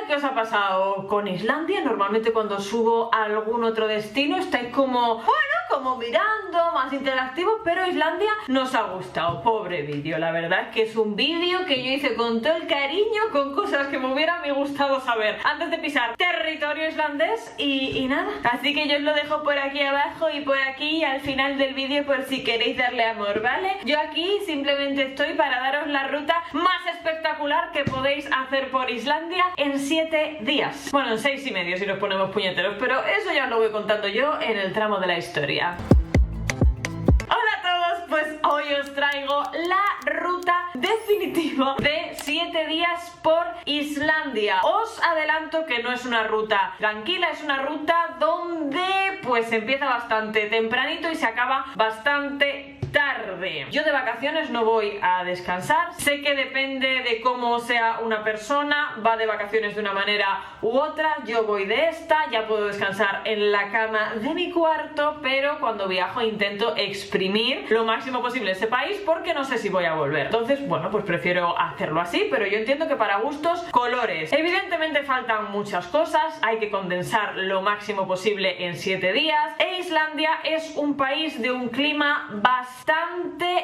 ¿qué os ha pasado con Islandia? Normalmente cuando subo a algún otro destino estáis como, bueno, como mirando, más interactivo, pero Islandia nos ha gustado. Pobre vídeo, la verdad es que es un vídeo que yo hice con todo el cariño, con cosas que me hubiera gustado saber antes de pisar territorio islandés y nada. Así que yo os lo dejo por aquí abajo y por aquí al final del vídeo por si queréis darle amor, ¿vale? Yo aquí simplemente estoy para daros la ruta más espectacular que podéis hacer por Islandia en 7 días. Bueno, en 6 y medio si nos ponemos puñeteros, pero eso ya os lo voy contando yo en el tramo de la historia. Hola a todos, pues hoy os traigo la ruta definitiva de 7 días por Islandia. Os adelanto que no es una ruta tranquila, es una ruta donde pues empieza bastante tempranito y se acaba bastante tarde. Yo de vacaciones no voy a descansar. Sé que depende de cómo sea una persona, va de vacaciones de una manera u otra. Yo voy de esta, ya puedo descansar en la cama de mi cuarto, pero cuando viajo intento exprimir lo máximo posible ese país porque no sé si voy a volver. Entonces, bueno, pues prefiero hacerlo así, pero yo entiendo que para gustos, colores. Evidentemente faltan muchas cosas, hay que condensar lo máximo posible en 7 días. E Islandia es un país de un clima bastante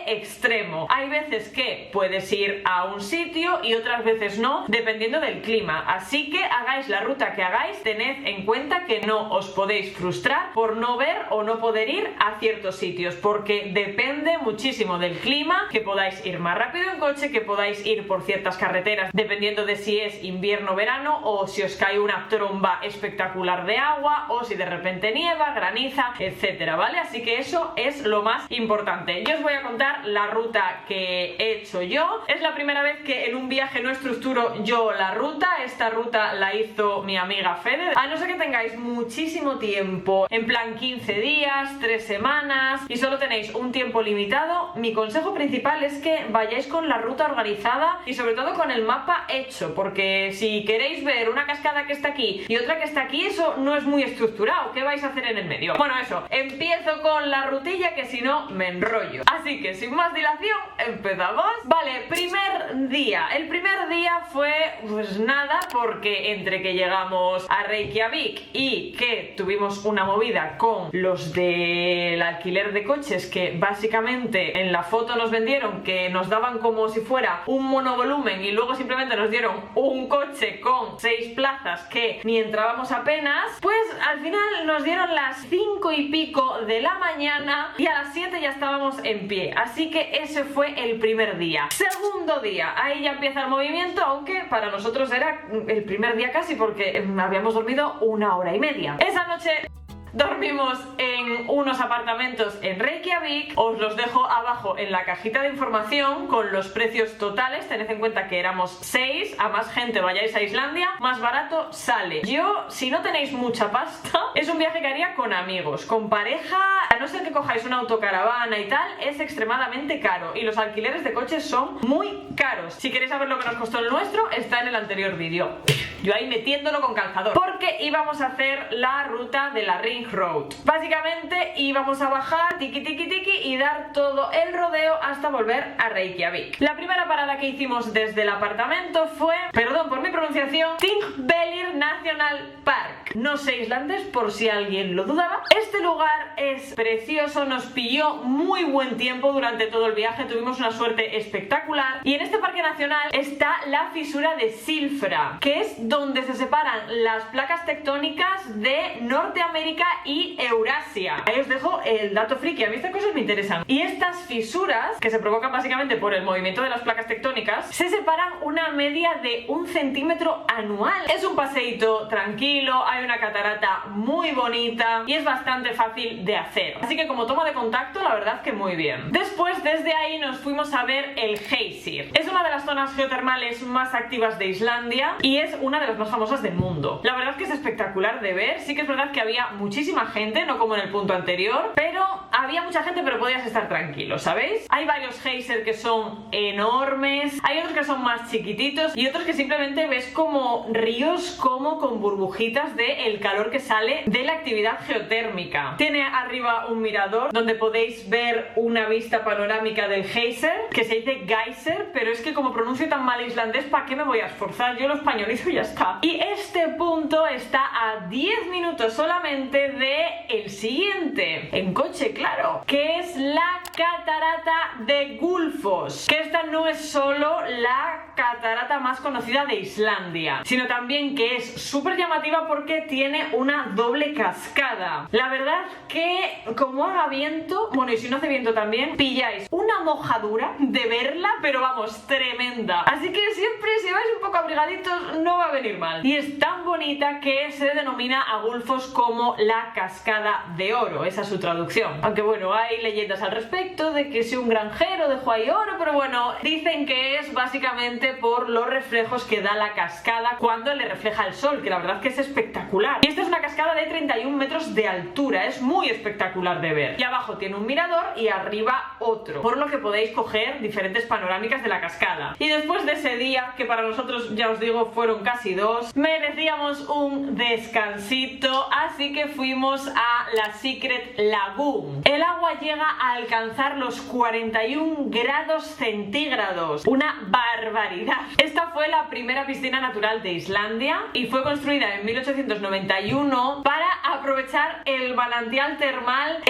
extremo. Hay veces que puedes ir a un sitio y otras veces no, dependiendo del clima. Así que hagáis la ruta que hagáis, tened en cuenta que no os podéis frustrar por no ver o no poder ir a ciertos sitios, porque depende muchísimo del clima, que podáis ir más rápido en coche, que podáis ir por ciertas carreteras, dependiendo de si es invierno o verano, o si os cae una tromba espectacular de agua, o si de repente nieva, graniza, etcétera, ¿vale? Así que eso es lo más importante. Yo os voy a contar la ruta que he hecho yo. Es la primera vez que en un viaje no estructuro yo la ruta. Esta ruta la hizo mi amiga Fede. A no ser que tengáis muchísimo tiempo, en plan 15 días, 3 semanas y solo tenéis un tiempo limitado, mi consejo principal es que vayáis con la ruta organizada y sobre todo con el mapa hecho, porque si queréis ver una cascada que está aquí y otra que está aquí, eso no es muy estructurado. ¿Qué vais a hacer en el medio? Bueno, eso, empiezo con la rutilla que si no me enrollo. Así que sin más dilación, empezamos. Vale, primer día. El primer día fue pues nada, porque entre que llegamos a Reykjavik y que tuvimos una movida con los del alquiler de coches, que básicamente en la foto nos vendieron que nos daban como si fuera un monovolumen y luego simplemente nos dieron un coche con 6 plazas que ni entrábamos apenas, pues al final nos dieron las 5 y pico de la mañana y a las 7 ya estábamos en pie. Así que ese fue el primer día. Segundo día, ahí ya empieza el movimiento, aunque para nosotros era el primer día casi, porque habíamos dormido 1 hora y media. Esa noche dormimos en unos apartamentos en Reykjavik. Os los dejo abajo en la cajita de información con los precios totales. Tened en cuenta que éramos 6, a más gente vayáis a Islandia, más barato sale. Yo, si no tenéis mucha pasta, es un viaje que haría con amigos, con pareja, a no ser que cojáis una autocaravana y tal, es extremadamente caro y los alquileres de coches son muy caros. Si queréis saber lo que nos costó el nuestro, está en el anterior vídeo. Yo ahí metiéndolo con calzador, porque íbamos a hacer la ruta de la Ring Road. Básicamente íbamos a bajar tiki tiki tiki y dar todo el rodeo hasta volver a Reykjavik. La primera parada que hicimos desde el apartamento fue, perdón por mi pronunciación, Thingvellir National Park. No sé islandés por si alguien lo dudaba. Este lugar es precioso, nos pilló muy buen tiempo durante todo el viaje, tuvimos una suerte espectacular. Y en este parque nacional está la fisura de Silfra, que es donde se separan las placas tectónicas de Norteamérica y Eurasia. Ahí os dejo el dato friki, a mí estas cosas me interesan. Y estas fisuras, que se provocan básicamente por el movimiento de las placas tectónicas, se separan una media de 1 centímetro anual. Es un paseíto tranquilo, hay una catarata muy bonita y es bastante fácil de hacer. Así que como toma de contacto, la verdad que muy bien. Después, desde ahí nos fuimos a ver el Geysir. Es una de las zonas geotermales más activas de Islandia y es una de las más famosas del mundo. La verdad que es espectacular de ver. Sí que es verdad que había muchísima gente, no como en el punto anterior, pero había mucha gente, pero podías estar tranquilo, ¿sabéis? Hay varios geysers que son enormes, hay otros que son más chiquititos y otros que simplemente ves como ríos como con burbujitas del calor que sale de la actividad geotérmica. Tiene arriba un mirador donde podéis ver una vista panorámica del geyser, que se dice geyser, pero es que como pronuncio tan mal islandés, ¿para qué me voy a esforzar? Yo lo españolizo y ya está. está. Y este punto está a 10 minutos solamente de el siguiente, en coche, claro, que es la catarata de Gullfoss, que esta no es solo la catarata más conocida de Islandia, sino también que es súper llamativa porque tiene una doble cascada. La verdad que como haga viento, bueno, y si no hace viento también, pilláis una mojadura de verla, pero vamos, tremenda. Así que siempre si vais un poco abrigaditos no va a venir mal. Y es tan bonita que se denomina a Gullfoss como la cascada de oro, esa es su traducción. Aunque bueno, hay leyendas al respecto de que si un granjero dejó ahí oro, pero bueno, dicen que es básicamente por los reflejos que da la cascada cuando le refleja el sol, que la verdad que es espectacular. Y esta es una cascada de 31 metros de altura, es muy espectacular de ver. Y abajo tiene un mirador y arriba otro, por lo que podéis coger diferentes panorámicas de la cascada. Y después de ese día, que para nosotros ya os digo fueron casi 2, merecíamos un descansito, así que fuimos a la Secret Lagoon. El agua llega a alcanzar los 41 grados centígrados, una barbaridad. Esta fue la primera piscina natural de Islandia y fue construida en 1891 para aprovechar el manantial termal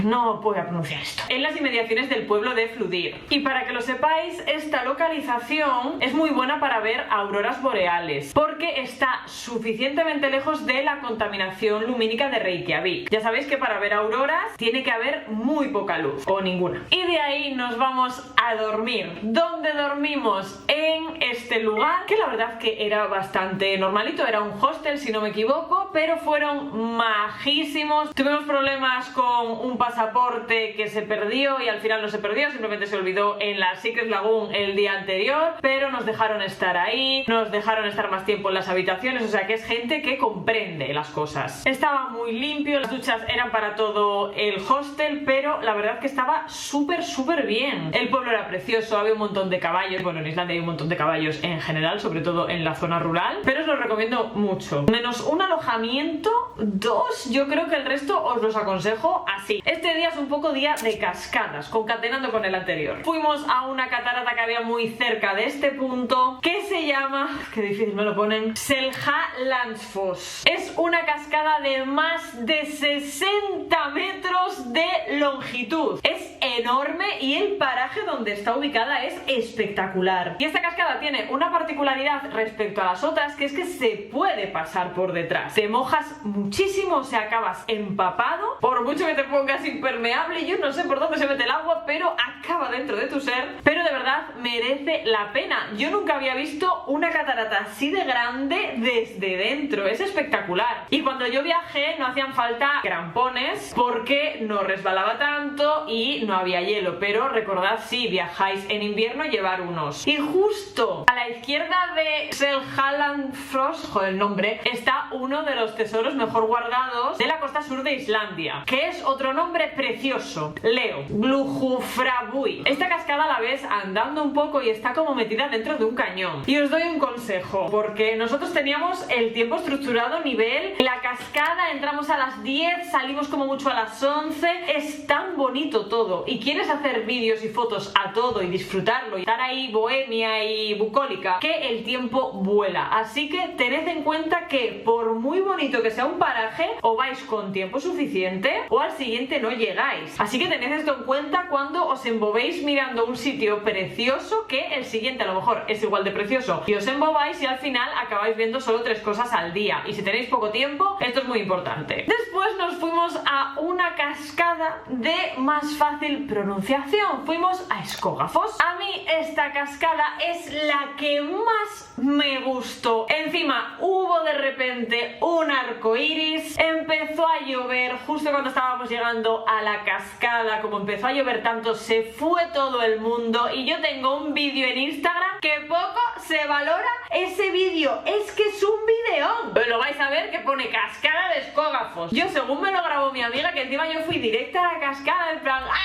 no voy a pronunciar esto, en las inmediaciones del pueblo de Fludir. Y para que lo sepáis, esta localización es muy buena para ver auroras boreales porque está suficientemente lejos de la contaminación lumínica de Reykjavik. Ya sabéis que para ver auroras tiene que haber muy poca luz o ninguna. Y de ahí nos vamos a dormir. ¿Dónde dormimos? En este lugar, que la verdad que era bastante normalito, era un hostel si no me equivoco, pero fueron majísimos. Tuvimos problemas con un pasaporte que se perdió y al final no se perdió, simplemente se olvidó en la Secret Lagoon el día anterior, pero nos dejaron estar ahí, nos dejaron estar más tiempo en las habitaciones, o sea que es gente que comprende las cosas. Estaba muy limpio, las duchas eran para todo el hostel, pero la verdad que estaba súper bien. El pueblo era precioso, había un montón de caballos, bueno, en Islandia hay un montón de caballos en general, sobre todo en la zona rural, pero os lo recomiendo mucho. Menos un alojamiento, 2, yo creo que el resto os los aconsejo así. Este día es un poco día de cascadas, concatenando con el anterior. Fuimos a una catarata que había muy cerca de este punto, que se llama, qué difícil me lo ponen, Seljalandsfoss. Es una cascada de más de 60 metros de longitud. Es enorme y el paraje donde está ubicada es espectacular. Y esta cascada tiene una particularidad respecto a las otras, que es que se puede pasar por detrás. Te mojas muchísimo, o sea, acabas empapado, por mucho que te pongas impermeable, yo no sé por dónde se mete el agua, pero acaba dentro de tu ser. Pero de verdad merece la pena. Yo nunca había visto una catarata así de grande desde dentro, es espectacular. Y cuando yo viajé no hacían falta crampones porque no resbalaba tanto y no había hielo, pero recordad, si viajáis en invierno, llevar unos. Y justo a la izquierda de Seljalandsfoss, joder el nombre, está uno de los tesoros mejor guardados de la costa sur de Islandia, que es otro nombre precioso, Leo, Glúhufrabúi. Esta cascada la ves andando un poco y está como metida dentro de un cañón. Y os doy un consejo, porque nosotros teníamos el tiempo estructurado nivel la cascada, entramos a las 10, salimos como mucho a las 11, es tan bonito todo y quieres hacer vídeos y fotos a todo y disfrutarlo y estar ahí bohemia y bucólica, que el tiempo vuela. Así que tened en cuenta que por muy bonito que sea un paraje, o vais con tiempo suficiente o al siguiente no llegáis. Así que tened esto en cuenta cuando os embobéis mirando un sitio precioso, que el siguiente a lo mejor es igual de precioso y os embobáis y al final acabáis viendo solo 3 cosas al día. Y si tenéis poco tiempo, esto es muy importante. Después nos fuimos a una cascada de más fácil pronunciación. Fuimos a Skogafoss. A mí esta cascada es la que más me gustó. Encima hubo de repente un arco iris, empezó a llover justo cuando estábamos llegando a la cascada. Como empezó a llover tanto, se fue todo el mundo y yo tengo un vídeo en Instagram que poco se valora ese vídeo. Es que es un videón. Pues lo vais a ver que pone cascada de Skogafoss. Yo, según me lo grabó mi amiga, que encima yo fui directa a la cascada en plan ¡ah!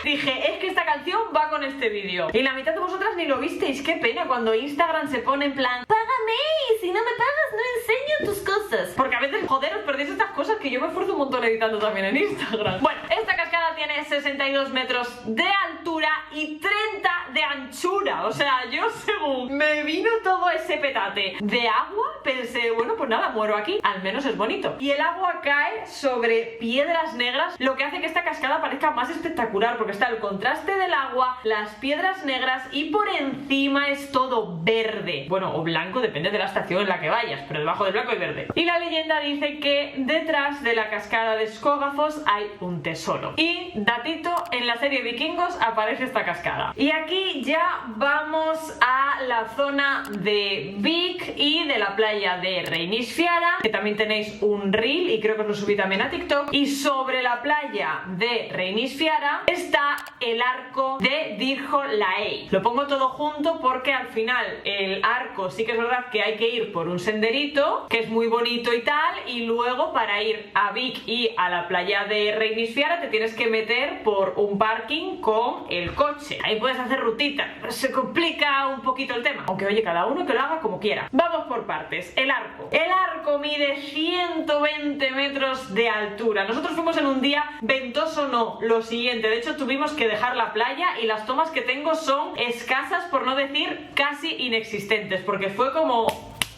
Dije, es que esta canción va con este vídeo. Y la mitad de vosotras ni lo visteis. Qué pena cuando Instagram se pone en plan págame, y si no me pagas no enseño tus cosas. cosas. Porque a veces, joder, os perdéis estas cosas que yo me esfuerzo un montón editando también en Instagram. Bueno, esta cascada tiene 62 metros de altura y 30 de anchura. O sea, yo según me vino todo ese petate de agua, pensé, bueno, pues nada, muero aquí. Al menos es bonito. Y el agua cae sobre piedras negras, lo que hace que esta cascada parezca más espectacular, porque está el contraste del agua, las piedras negras y por encima es todo verde. Bueno, o blanco, depende de la estación en la que vayas, pero debajo del blanco hay verde. Y la leyenda dice que detrás de la cascada de Skogafoss hay un tesoro. Y, datito, en la serie Vikingos aparece esta cascada. Y aquí ya vamos a la zona de Vik y de la playa de Reynisfjara, que también tenéis un reel y creo que os lo subí también a TikTok. Y sobre la playa de Reynisfjara está el arco de Dyrhólaey. Lo pongo todo junto porque al final el arco sí que es verdad que hay que ir por un senderito que es muy bonito y tal, y luego para ir a Vik y a la playa de Reynisfjara te tienes que meter por un parking con el coche. Ahí puedes hacer rutita, pero se complica un poquito el tema, aunque oye, cada uno que lo haga como quiera. Vamos por partes. El arco mide 120 metros de altura. Nosotros fuimos en un día ventoso, no, lo siguiente, de hecho tuvimos que dejar la playa y las tomas que tengo son escasas, por no decir casi inexistentes, porque fue como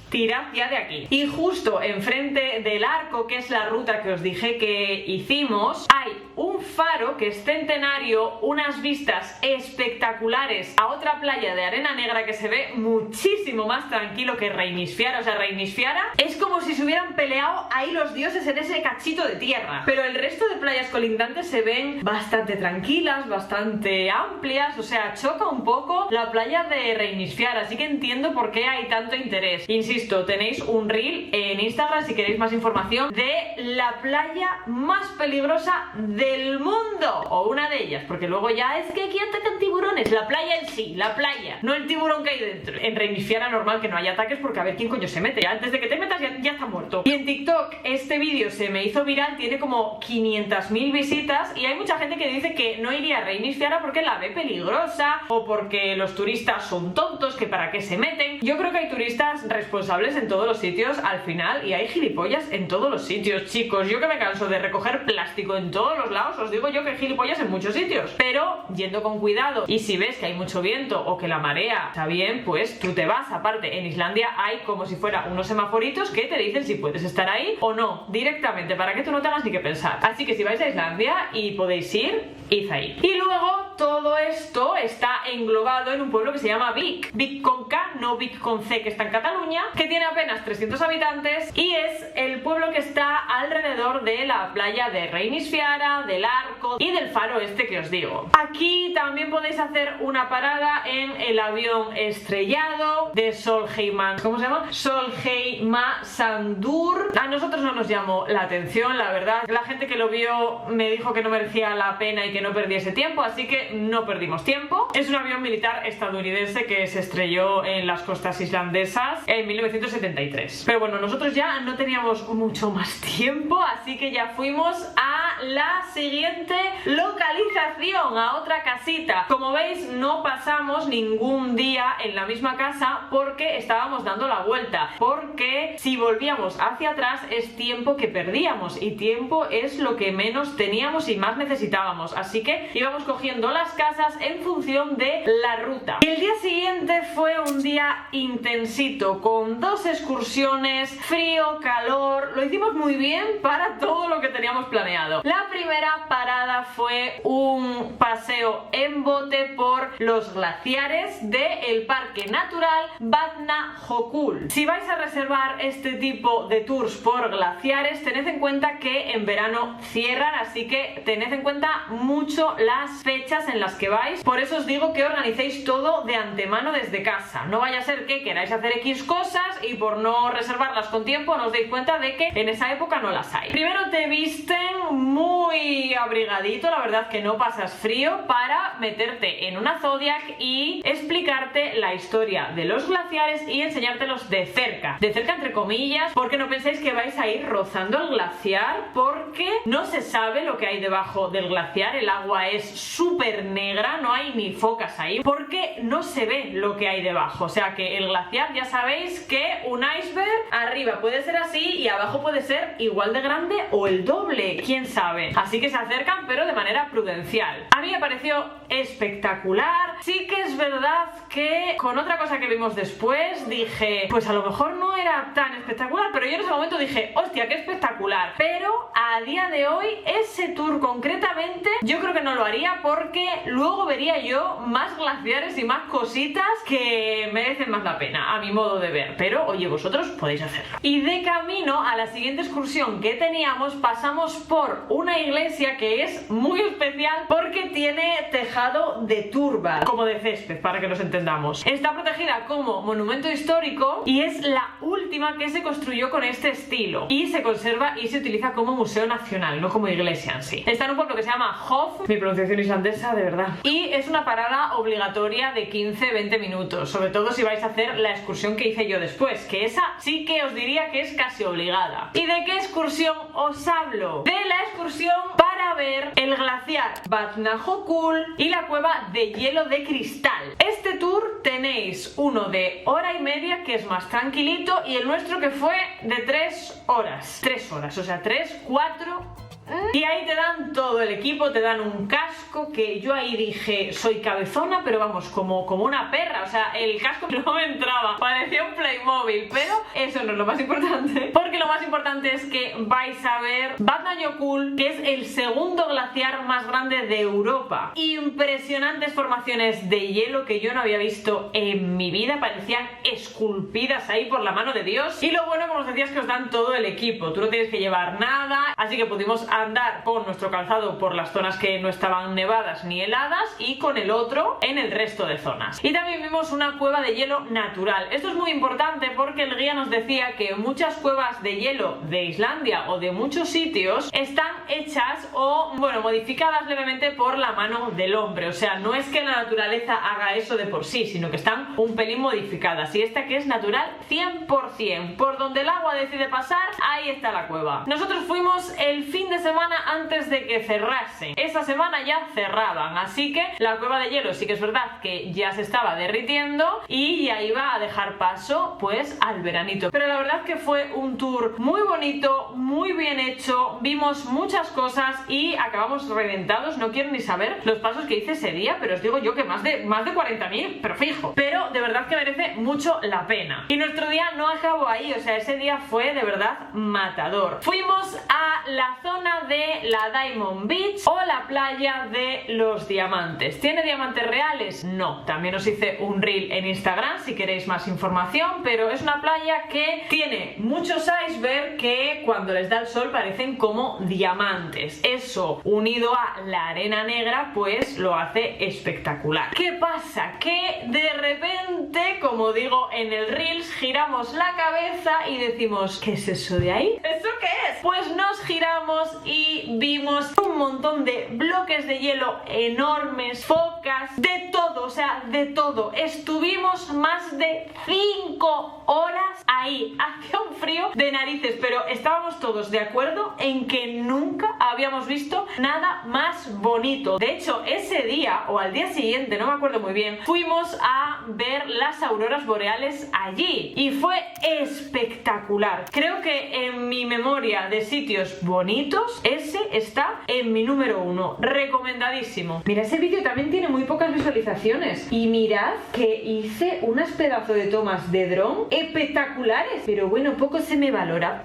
tirad ya de aquí. Y justo enfrente del arco, que es la ruta que os dije que hicimos, hay un faro que es centenario, unas vistas espectaculares a otra playa de arena negra que se ve muchísimo más tranquilo que Reynisfjara. O sea, Reynisfjara es como si se hubieran peleado ahí los dioses en ese cachito de tierra, pero el resto de playas colindantes se ven bastante tranquilas, bastante amplias. O sea, choca un poco la playa de Reynisfjara, así que entiendo por qué hay tanto interés. Insisto, tenéis un reel en Instagram si queréis más información de la playa más peligrosa del mundo, o una de ellas, porque luego ya es que aquí atacan tiburones. La playa en sí, la playa, no el tiburón que hay dentro. En Reynisfjara normal que no haya ataques, porque a ver quién coño se mete. Antes de que te metas ya está muerto. Y en TikTok este vídeo se me hizo viral, tiene como 500.000 visitas, y hay mucha gente que dice que no iría a Reynisfjara porque la ve peligrosa, o porque los turistas son tontos, que para qué se meten. Yo creo que hay turistas responsables en todos los sitios al final, y hay gilipollas en todos los sitios, chicos. Yo que me canso de recoger plástico en todos los lados, os digo yo que hay gilipollas en muchos sitios, pero yendo con cuidado. Y si ves que hay mucho viento o que la marea está bien, pues tú te vas. Aparte, en Islandia hay como si fuera unos semaforitos que te dicen si puedes estar ahí o no, directamente, para que tú no tengas ni que pensar. Así que si vais a Islandia y podéis ir, id ahí. Y luego todo esto está englobado en un pueblo que se llama Vik. Vik con K, no Vik con C, que está en Cataluña, que tiene apenas 300 habitantes y es el pueblo que está alrededor de la playa de Reynisfjara, del arco y del faro este que os digo. Aquí también podéis hacer una parada en el avión estrellado de Solheima, ¿cómo se llama? Solheimasandur. A nosotros no nos llamó la atención, la verdad. La gente que lo vio me dijo que no merecía la pena y que no perdiese tiempo, así que no perdimos tiempo. Es un avión militar estadounidense que se estrelló en las costas islandesas en 1973. Pero bueno, nosotros ya no teníamos mucho más tiempo, así que ya fuimos a la siguiente localización, a otra casita. Como veis, no pasamos ningún día en la misma casa porque estábamos dando la vuelta, porque si volvíamos hacia atrás es tiempo que perdíamos, y tiempo es lo que menos teníamos y más necesitábamos, así que íbamos cogiendo las casas en función de la ruta. Y el día siguiente fue un día intensito, con 2 excursiones, frío, calor. Lo hicimos muy bien para todo lo que teníamos planeado. La primera parada fue un paseo en bote por los glaciares del Parque Natural Vatnajökull. Si vais a reservar este tipo de tours por glaciares, tened en cuenta que en verano cierran, así que tened en cuenta mucho las fechas en las que vais. Por eso os digo que organicéis todo de antemano desde casa. No vaya a ser que queráis hacer X cosas y por no reservarlas con tiempo no os deis cuenta de que en esa época no las hay. Primero te visten muy abrigadito, la verdad que no pasas frío, para meterte en una Zodiac y explicarte la historia de los glaciares y enseñártelos de cerca entre comillas, porque no penséis que vais a ir rozando el glaciar, porque no se sabe lo que hay debajo del glaciar, el agua es súper negra, no hay ni focas ahí, porque no se ve lo que hay debajo, o sea que el glaciar, ya sabéis que un iceberg arriba puede ser así y abajo puede ser igual de grande o el doble, quién sabe, así que se acercan pero de manera prudencial. A mí me pareció espectacular. Sí que es verdad que con otra cosa que vimos después dije, pues a lo mejor no era tan espectacular, pero yo en ese momento dije, hostia, qué espectacular, pero a día de hoy ese tour concretamente yo creo que no lo haría, porque luego vería yo más glaciares y más cositas que merecen más la pena a mi modo de ver, pero oye, vosotros podéis hacerlo. Y de camino a la siguiente excursión que teníamos pasamos por una iglesia que es muy especial porque tiene tejado de turba, como de césped, para que nos entendamos. Está protegida como monumento histórico y es la última que se construyó con este estilo, y se conserva y se utiliza como museo nacional, no como iglesia en sí. Está en un pueblo que se llama Hof, mi pronunciación islandesa de verdad, y es una parada obligatoria de 15-20 minutos, sobre todo si vais a hacer la excursión que hice yo después, que esa sí que os diría que es casi obligada. ¿Y de qué excursión os hablo? De la excursión para ver el glaciar Vatnajökull y la cueva de hielo de cristal. Este tour tenéis uno de hora y media, que es más tranquilito, y el nuestro que fue de 3 horas. 3 horas, o sea, 3, 4... Y ahí te dan todo el equipo, te dan un casco que yo ahí dije, soy cabezona, pero vamos, como una perra, o sea, el casco no me entraba, parecía un Playmobil, pero eso no es lo más importante, porque lo más importante es que vais a ver Vatnajökull, que es el segundo glaciar más grande de Europa. Impresionantes formaciones de hielo que yo no había visto en mi vida, parecían esculpidas ahí por la mano de Dios, y lo bueno, como os decía, es que os dan todo el equipo, tú no tienes que llevar nada, así que pudimos andar con nuestro calzado por las zonas que no estaban nevadas ni heladas y con el otro en el resto de zonas. Y también vimos una cueva de hielo natural. Esto es muy importante porque el guía nos decía que muchas cuevas de hielo de Islandia o de muchos sitios están hechas o, bueno, modificadas levemente por la mano del hombre, o sea, no es que la naturaleza haga eso de por sí, sino que están un pelín modificadas, y esta que es natural 100%, por donde el agua decide pasar, ahí está la cueva. Nosotros fuimos el fin de semana antes de que cerrasen. Esa semana ya cerraban, así que la cueva de hielo sí que es verdad que ya se estaba derritiendo y ya iba a dejar paso pues al veranito. Pero la verdad que fue un tour muy bonito, muy bien hecho, vimos muchas cosas y acabamos reventados. No quiero ni saber los pasos que hice ese día, pero os digo yo que más de 40.000, pero fijo. Pero de verdad que merece mucho la pena. Y nuestro día no acabó ahí, o sea, ese día fue de verdad matador. Fuimos a la zona de la Diamond Beach o la playa de los diamantes. ¿Tiene diamantes reales? No. También os hice un reel en Instagram si queréis más información, pero es una playa que tiene muchos icebergs que cuando les da el sol parecen como diamantes. Eso, unido a la arena negra, pues lo hace espectacular. ¿Qué pasa? Que de repente, como digo en el reels, giramos la cabeza y decimos, ¿qué es eso de ahí? ¿Eso qué es? Pues nos giramos y vimos un montón de bloques de hielo enormes, focas, de todo, o sea, de todo. Estuvimos más de 5 horas ahí, hacía un frío de narices, pero estábamos todos de acuerdo en que nunca habíamos visto nada más bonito. De hecho, ese día o al día siguiente, no me acuerdo muy bien, fuimos a ver las auroras boreales allí y fue espectacular. Creo que en mi memoria de sitios bonitos ese está en mi número 1, recomendadísimo. Mira, ese vídeo también tiene muy pocas visualizaciones y mirad que hice unas pedazos de tomas de dron espectaculares, pero bueno, poco se me valora,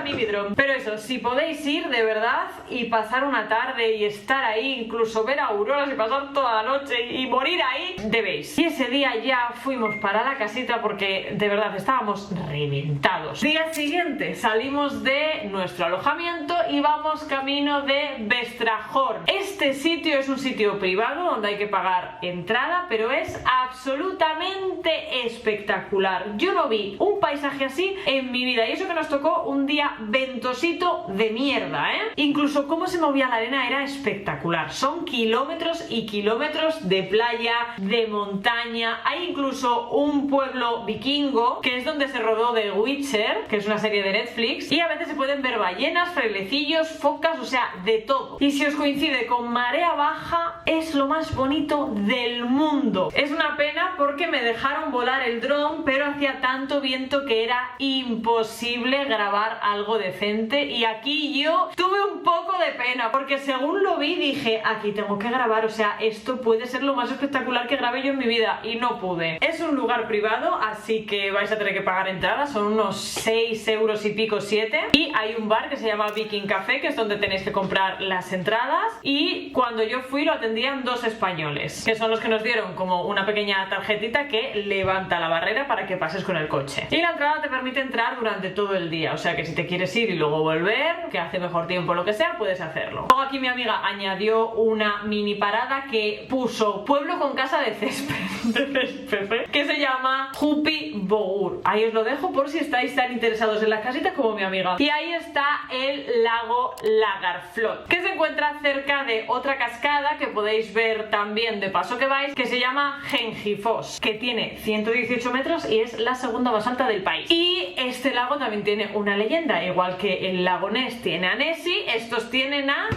mi dron. Pero eso, si podéis ir de verdad y pasar una tarde y estar ahí, incluso ver auroras y pasar toda la noche y morir ahí, debéis. Y ese día ya fuimos para la casita porque de verdad estábamos reventados. Día siguiente salimos de nuestro alojamiento y vamos camino de Vestrahorn. Este sitio es un sitio privado donde hay que pagar entrada, pero es absolutamente espectacular. Yo no vi un paisaje así en mi vida, y eso que nos tocó pasó un día ventosito de mierda, Incluso cómo se movía la arena era espectacular. Son kilómetros y kilómetros de playa, de montaña. Hay incluso un pueblo vikingo, que es donde se rodó The Witcher, que es una serie de Netflix, y a veces se pueden ver ballenas, frailecillos, focas, o sea, de todo. Y si os coincide con marea baja, es lo más bonito del mundo. Es una pena porque me dejaron volar el dron, pero hacía tanto viento que era imposible grabar algo decente, y aquí yo tuve un poco de pena, porque según lo vi dije, aquí tengo que grabar, o sea, esto puede ser lo más espectacular que grabé yo en mi vida, y no pude. Es un lugar privado, así que vais a tener que pagar entradas, son unos 6 euros y pico, 7, y hay un bar que se llama Viking Café, que es donde tenéis que comprar las entradas, y cuando yo fui lo atendían 2 españoles, que son los que nos dieron como una pequeña tarjetita que levanta la barrera para que pases con el coche, y la entrada te permite entrar durante todo el día, o sea que si te quieres ir y luego volver, que hace mejor tiempo o lo que sea, puedes hacerlo. Luego aquí mi amiga añadió una mini parada que puso pueblo con casa de césped, que se llama Hupi Bogur. Ahí os lo dejo por si estáis tan interesados en las casitas como mi amiga. Y ahí está el lago Lagarflot, que se encuentra cerca de otra cascada que podéis ver también de paso que vais, que se llama Gengifoss, que tiene 118 metros y es la segunda más alta del país. Y este lago también tiene una leyenda, igual que el lago Ness tiene a Nessie, estos tienen a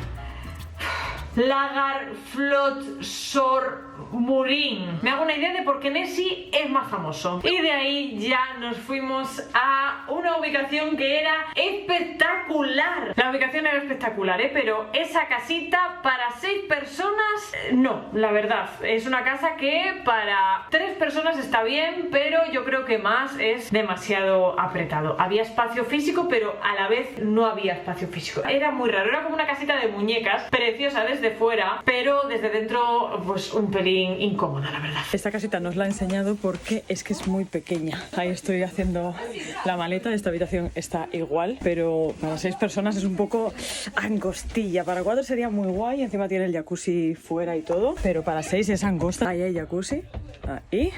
Lagarflot Sormurin. Me hago una idea de por qué Nessie es más famoso. Y de ahí ya nos fuimos a una ubicación que era espectacular. La ubicación era espectacular, pero esa casita para 6 personas, no, la verdad. Es una casa que para 3 personas está bien, pero yo creo que más es demasiado apretado. Había espacio físico, pero a la vez no había espacio físico. Era muy raro, era como una casita de muñecas, preciosa desde fuera, pero desde dentro pues un pelín incómoda, la verdad. Esta casita nos la he enseñado porque es que es muy pequeña. Ahí estoy haciendo la maleta. Esta habitación está igual, pero para 6 personas es un poco angostilla. Para 4 sería muy guay, encima tiene el jacuzzi fuera y todo, pero para 6 es angosta. Ahí hay jacuzzi, ahí,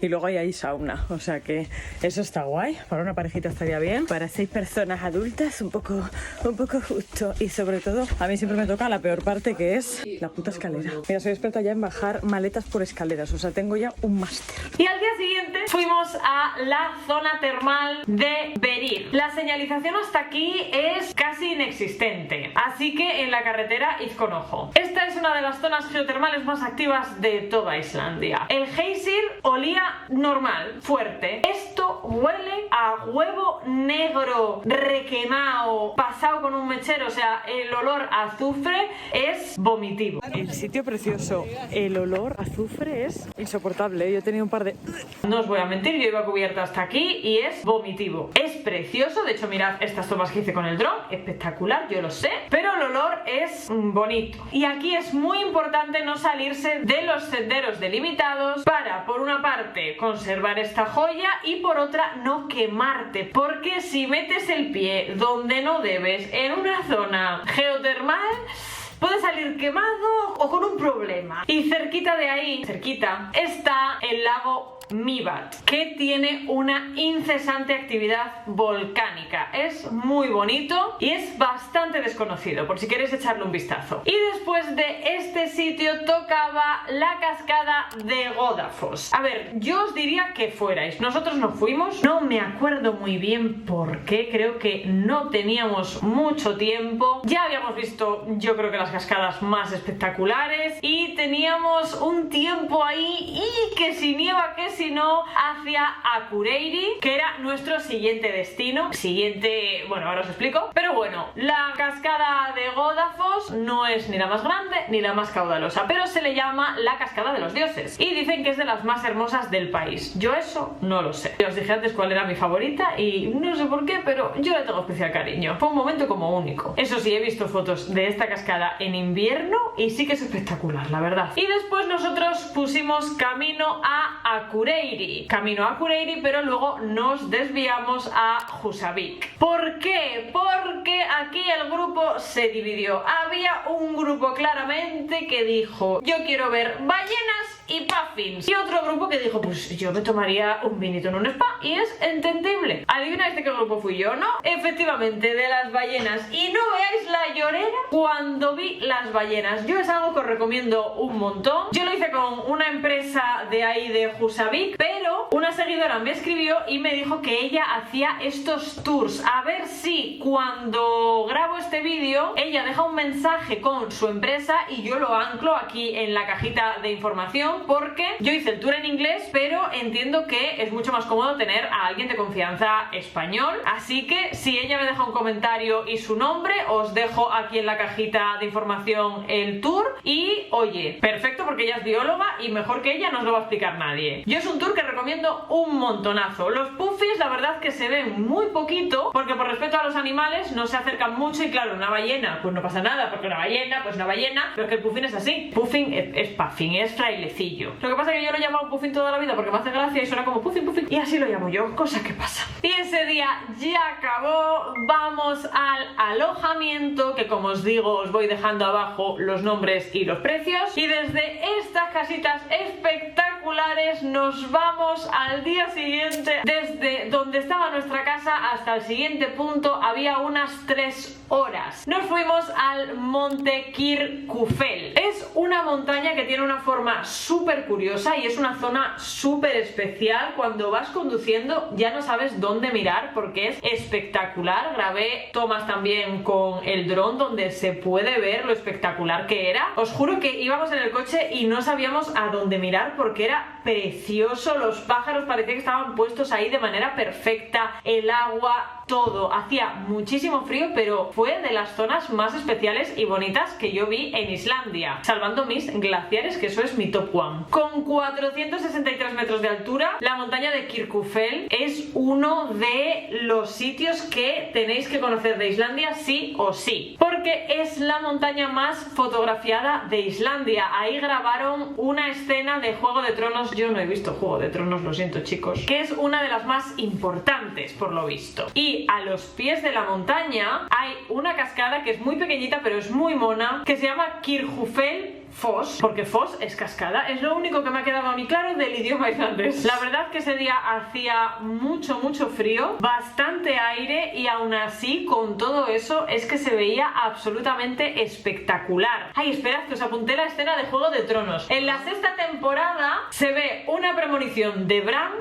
y luego hay sauna, o sea que eso está guay. Para una parejita estaría bien, para 6 personas adultas un poco justo. Y sobre todo a mí siempre me toca la peor parte, que es la puta escalera. Mira, soy experta ya en bajar maletas por escaleras, o sea, tengo ya un máster. Y al día siguiente fuimos a la zona termal de Verir. La señalización hasta aquí es casi inexistente, así que en la carretera id con ojo. Esta es una de las zonas geotermales más activas de toda Islandia. El Geysir olía normal, fuerte. Esto huele a huevo negro, requemado, pasado con un mechero, o sea, el olor a azufre es vomitivo. El sitio precioso, el olor a azufre es insoportable. Yo he tenido un par de... No os voy a mentir, yo iba cubierta hasta aquí y es vomitivo. Es precioso, de hecho mirad estas tomas que hice con el dron, espectacular, yo lo sé, pero el olor es bonito. Y aquí es muy importante no salirse de los senderos delimitados para, por una parte, conservar esta joya y por otra, no quemarte, porque si metes el pie donde no debes en una zona geotermal, puede salir quemado o con un problema. Y cerquita de ahí, cerquita, está el lago Mivat, que tiene una incesante actividad volcánica. Es muy bonito y es bastante desconocido, por si queréis echarle un vistazo. Y después de este sitio tocaba la cascada de Godafoss. A ver, yo os diría que fuerais. Nosotros no fuimos, no me acuerdo muy bien por qué, creo que no teníamos mucho tiempo. Ya habíamos visto, yo creo que las cascadas más espectaculares y teníamos un tiempo ahí y que si nieva, que si no, hacia Akureyri, que era nuestro siguiente destino. Siguiente, bueno, ahora os explico. Pero bueno, la cascada de Godafoss no es ni la más grande ni la más caudalosa, pero se le llama la cascada de los dioses y dicen que es de las más hermosas del país. Yo eso no lo sé. Yo os dije antes cuál era mi favorita y no sé por qué, pero yo le tengo especial cariño. Fue un momento como único. Eso sí, he visto fotos de esta cascada en invierno y sí que es espectacular, la verdad. Y después nosotros pusimos camino a Akureyri. Camino a Akureyri, pero luego nos desviamos a Husavik. ¿Por qué? Porque aquí el grupo se dividió. Había un grupo claramente que dijo: yo quiero ver ballenas y puffins. fins. Y otro grupo que dijo, pues yo me tomaría un vinito en un spa, y es entendible. ¿Adivináis de qué grupo fui yo, no? Efectivamente, de las ballenas. Y no veáis la llorera cuando vi las ballenas. Yo es algo que os recomiendo un montón. Yo lo hice con una empresa de ahí de Husavik, pero una seguidora me escribió y me dijo que ella hacía estos tours. A ver si cuando grabo este vídeo ella deja un mensaje con su empresa y yo lo anclo aquí en la cajita de información, porque yo hice el tour en inglés, pero entiendo que es mucho más cómodo tener a alguien de confianza español. Así que si ella me deja un comentario y su nombre, os dejo aquí en la cajita de información el tour. Y oye, perfecto, porque ella es bióloga y mejor que ella no os lo va a explicar nadie. Yo es un tour que recomiendo un montonazo. Los puffies la verdad que se ven muy poquito, porque por respeto a los animales no se acercan mucho, y claro, una ballena pues no pasa nada, porque una ballena pues una ballena, pero es que el puffin es así. Puffin es puffin, es frailecillo. Lo que pasa es que yo lo he llamado puffin toda la vida porque me hace gracia y suena como puffin, puffin, y así lo llamo yo, cosa que pasa. Y ese día ya acabó. Vamos al alojamiento, que como os digo os voy dejando abajo los nombres y los precios, y desde estas casitas espectaculares nos vamos al día siguiente. Desde donde estaba nuestra casa hasta el siguiente punto había unas 3 horas. Nos fuimos al Monte Kirkufel. Es una montaña que tiene una forma súper curiosa y es una zona súper especial. Cuando vas conduciendo ya no sabes dónde mirar porque es espectacular. Grabé tomas también con el dron donde se puede ver lo espectacular que era. Os juro que íbamos en el coche y no sabíamos a dónde mirar porque era precioso. Los pájaros parecía que estaban puestos ahí de manera perfecta, el agua, todo. Hacía muchísimo frío, pero fue de las zonas más especiales y bonitas que yo vi en Islandia, salvando mis glaciares, que eso es mi top one. Con 463 metros de altura, la montaña de Kirkufel es uno de los sitios que tenéis que conocer de Islandia sí o sí, porque es la montaña más fotografiada de Islandia. Ahí grabaron una escena de Juego de Tronos. Yo no he visto Juego de Tronos, lo siento chicos, que es una de las más importantes por lo visto. Y a los pies de la montaña hay una cascada que es muy pequeñita pero es muy mona, que se llama Kirkufel Foss, porque Foss es cascada. Es lo único que me ha quedado a mí claro del idioma islandés. La verdad que ese día hacía mucho frío, bastante aire, y aún así con todo eso es que se veía absolutamente espectacular. Ay, esperad que os apunté la escena de Juego de Tronos. En la 6ª temporada se ve una premonición de Bran,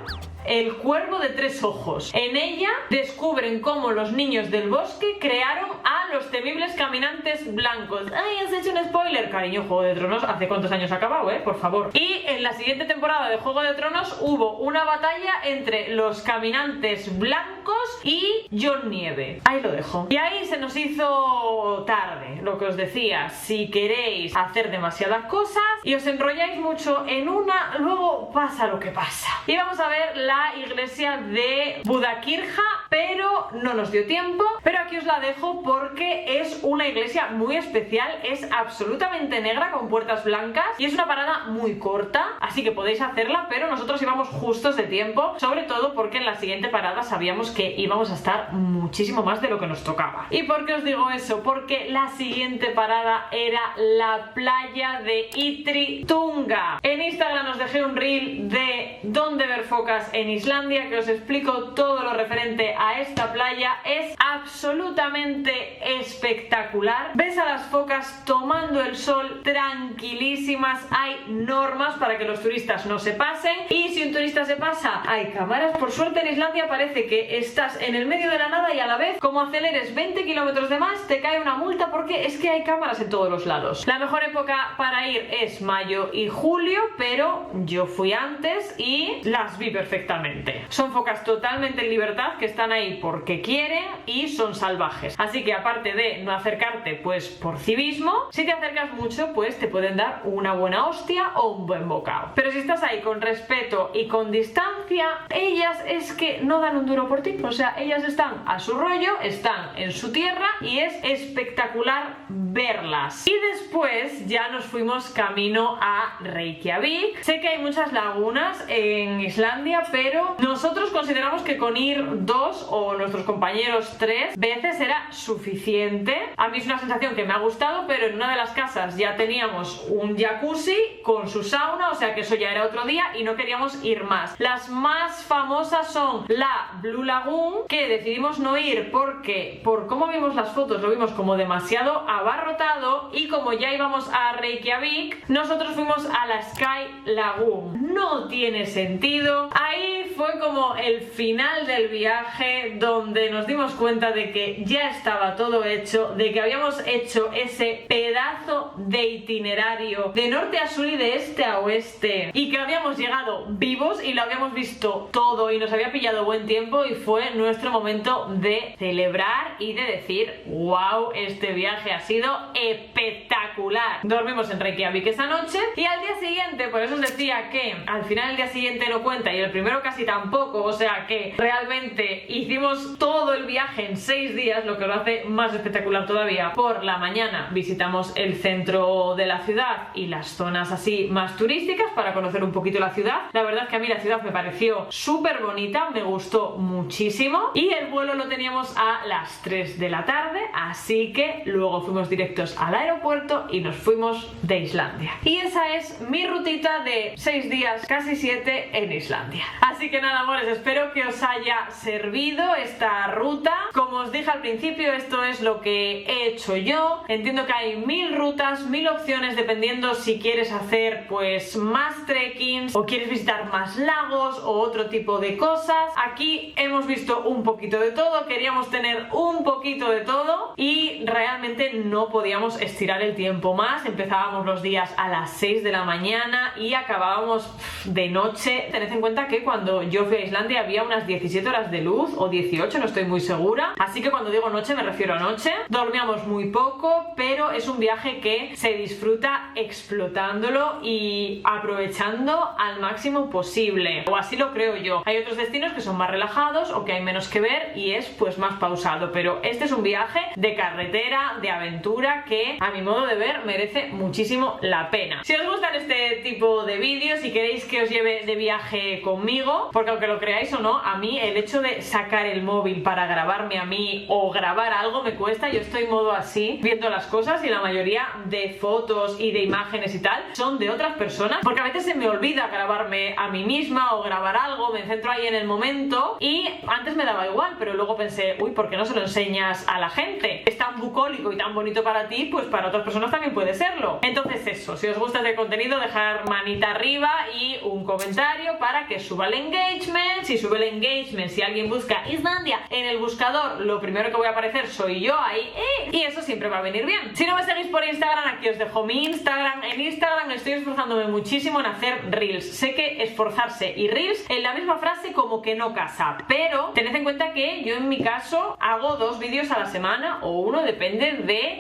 el cuervo de 3 ojos. En ella descubren cómo los niños del bosque crearon a los temibles caminantes blancos. ¡Ay, has hecho un spoiler! Cariño, Juego de Tronos, ¿hace cuántos años ha acabado, por favor? Y en la siguiente temporada de Juego de Tronos hubo una batalla entre los caminantes blancos y Jon Nieve. Ahí lo dejo. Y ahí se nos hizo tarde, lo que os decía. Si queréis hacer demasiadas cosas y os enrolláis mucho en una, luego pasa lo que pasa. Y vamos a ver la iglesia de Budakirja, pero no nos dio tiempo. Pero aquí os la dejo porque es una iglesia muy especial. Es absolutamente negra con puertas blancas y es una parada muy corta, así que podéis hacerla, pero nosotros íbamos justos de tiempo, sobre todo porque en la siguiente parada sabíamos que íbamos a estar muchísimo más de lo que nos tocaba. ¿Y por qué os digo eso? Porque la siguiente parada era la playa de Ytri-Tunga. En Instagram os dejé un reel de dónde ver focas en Islandia, que os explico todo lo referente a esta playa. Es absolutamente espectacular. Ves a las focas tomando el sol tranquilísimas. Hay normas para que los turistas no se pasen, y si un turista se pasa hay cámaras. Por suerte en Islandia parece que estás en el medio de la nada y a la vez, como aceleres 20 kilómetros de más, te cae una multa, porque es que hay cámaras en todos los lados. La mejor época para ir es mayo y julio, pero yo fui antes y las vi perfectamente. Son focas totalmente en libertad, que están ahí porque quieren y son salvajes. Así que aparte de no acercarte pues por civismo, si te acercas mucho pues te pueden dar una buena hostia o un buen bocado. Pero si estás ahí con respeto y con distancia, ellas es que no dan un duro por ti. O sea, ellas están a su rollo, están en su tierra y es espectacular verlas. Y después ya nos fuimos camino a Reykjavik. Sé que hay muchas lagunas en Islandia, pero nosotros consideramos que con ir 2 o nuestros compañeros 3 veces era suficiente. A mí es una sensación que me ha gustado, pero en una de las casas ya teníamos un jacuzzi con su sauna, o sea que eso ya era otro día y no queríamos ir más. Las más famosas son la Blue Lagoon, que decidimos no ir porque por cómo vimos las fotos lo vimos como demasiado abarrotado, y como ya íbamos a Reykjavik, nosotros fuimos a la Sky Lagoon. No tiene sentido. Ahí fue como el final del viaje, donde nos dimos cuenta de que ya estaba todo hecho, de que habíamos hecho ese pedazo de itinerario de norte a sur y de este a oeste, y que habíamos llegado vivos y lo habíamos visto todo y nos había pillado buen tiempo, y fue nuestro momento de celebrar y de decir wow, este viaje ha sido espectacular. Dormimos en Reykjavik esa noche y al día siguiente, por eso os decía que al final el día siguiente no cuenta y el primero casi tampoco, o sea que realmente hicimos todo el viaje en 6 días, lo que lo hace más espectacular todavía. Por la mañana visitamos el centro de la ciudad y las zonas así más turísticas para conocer un poquito la ciudad. La verdad es que a mí la ciudad me pareció súper bonita, me gustó muchísimo, y el vuelo lo teníamos a las 3 de la tarde, así que luego fuimos directos al aeropuerto y nos fuimos de Islandia. Y esa es mi rutita de 6 días, casi 7 en Islandia. Así que nada, amores, espero que os haya servido esta ruta. Como os dije al principio, esto es lo que he hecho yo. Entiendo que hay 1000 rutas, 1000 opciones, dependiendo si quieres hacer pues más trekkings o quieres visitar más lagos o otro tipo de cosas. Aquí hemos visto un poquito de todo, queríamos tener un poquito de todo y realmente no podíamos estirar el tiempo más. Empezábamos los días a las 6 de la mañana y acabábamos de noche. Tened en cuenta que cuando yo fui a Islandia había unas 17 horas de luz o 18, no estoy muy segura, así que cuando digo noche me refiero a noche. Dormíamos muy poco, pero es un viaje que se disfruta explotándolo y aprovechando al máximo posible, o así lo creo yo. Hay otros destinos que son más relajados o que hay menos que ver y es pues más pausado, pero este es un viaje de carretera, de aventura, que a mi modo de ver merece muchísimo la pena. Si os gustan este tipo de vídeos y queréis que os lleve de viaje conmigo, porque aunque lo creáis o no, a mí el hecho de sacar el móvil para grabarme a mí o grabar algo me cuesta. Yo estoy en modo así, viendo las cosas, y la mayoría de fotos y de imágenes y tal son de otras personas, porque a veces se me olvida grabarme a mí misma o grabar algo, me centro ahí en el momento, y antes me daba igual, pero luego pensé, uy, ¿por qué no se lo enseñas a la gente? Es tan bucólico y tan bonito para ti, pues para otras personas también puede serlo. Entonces eso, si os gusta este contenido, dejar manita arriba y un comentario para que suba el engagement. Si sube el engagement, si alguien busca Islandia en el buscador, lo primero que voy a aparecer soy yo ahí, y eso siempre va a venir bien. Si no me seguís por Instagram, aquí os dejo mi Instagram. En Instagram estoy esforzándome muchísimo en hacer reels. Sé que esforzarse y reels en la misma frase como que no casa, pero tened en cuenta que yo en mi caso hago 2 vídeos a la semana o uno, depende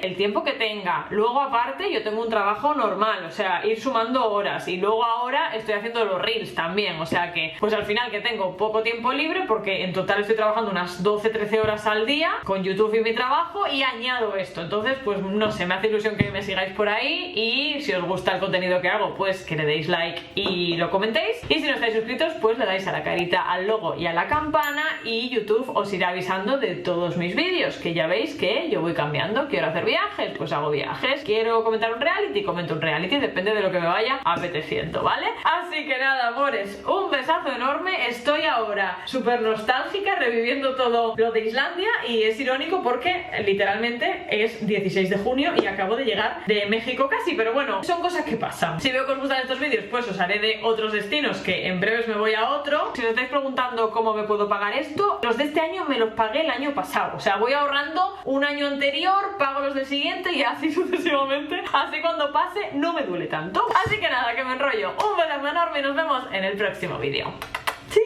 del tiempo que tenga. Luego aparte yo tengo un trabajo normal, o sea, ir sumando horas, y luego ahora estoy haciendo los reels también, o sea que pues al final que tengo poco tiempo libre, porque en total estoy trabajando unas 12-13 horas al día con YouTube y mi trabajo, y añado esto. Entonces pues no sé, me hace ilusión que me sigáis por ahí, y si os gusta el contenido que hago, pues que le deis like y lo comentéis, y si no estáis suscritos, pues le dais a la carita, al logo y a la campana, y YouTube os irá avisando de todos mis vídeos, que ya veis que yo voy cambiando. Quiero hacer viajes, pues hago viajes. Quiero comentar un reality, comento un reality, depende de lo que me vaya apeteciendo, ¿vale? Así que nada, amores, un besazo enorme. Estoy ahora súper nostálgica, reviviendo todo lo de Islandia, y es irónico porque literalmente es 16 de junio y acabo de llegar de México casi, pero bueno, son cosas que pasan. Si veo que os gustan estos vídeos, pues os haré de otros destinos, que en breves me voy a otro. Si os estáis preguntando cómo me puedo pagar esto, los de este año me los pagué el año pasado, o sea, voy ahorrando un año anterior, pago los del siguiente y así sucesivamente, así cuando pase no me duele tanto. Así que nada, que me enrollo. Un besazo enorme y nos vemos en el próximo vídeo. Sí.